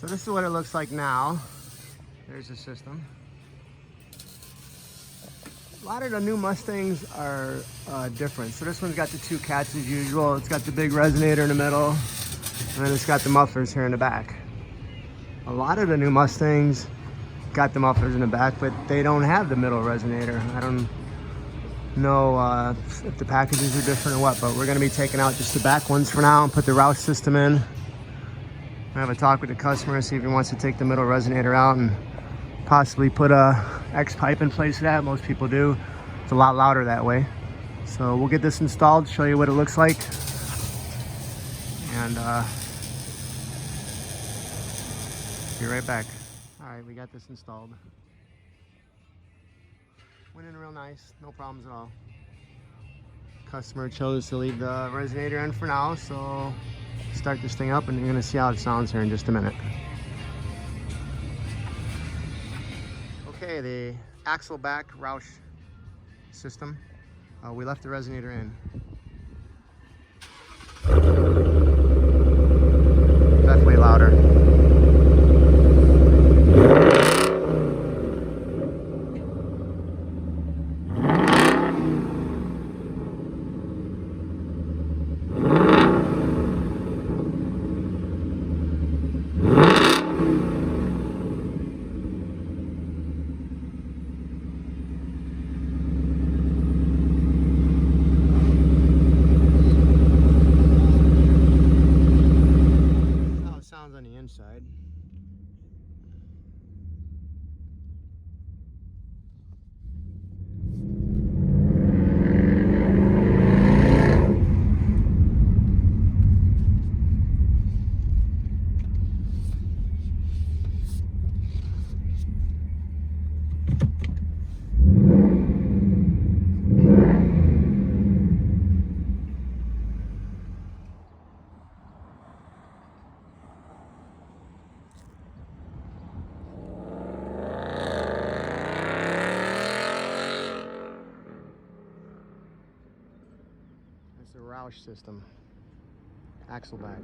So this is what it looks like now. There's the system. A lot of the new Mustangs are different. So this one's got the two cats as usual. It's got the big resonator in the middle, and then it's got the mufflers here in the back. A lot of the new Mustangs got the mufflers in the back, but they don't have the middle resonator. I don't know if the packages are different or what, but we're gonna be taking out just the back ones for now and put the Roush system in. I have a talk with the customer, see if he wants to take the middle resonator out and possibly put a X pipe in place of that. Most people do. It's a lot louder that way. So we'll get this installed, show you what it looks like, and be right back. All right, we got this installed. Went in real nice, no problems at all. Customer chose to leave the resonator in for now, so start this thing up and you're gonna see how it sounds here in just a minute. Okay, the axle back Roush system. We left the resonator in. Definitely louder. On the inside. The Roush system, axle back.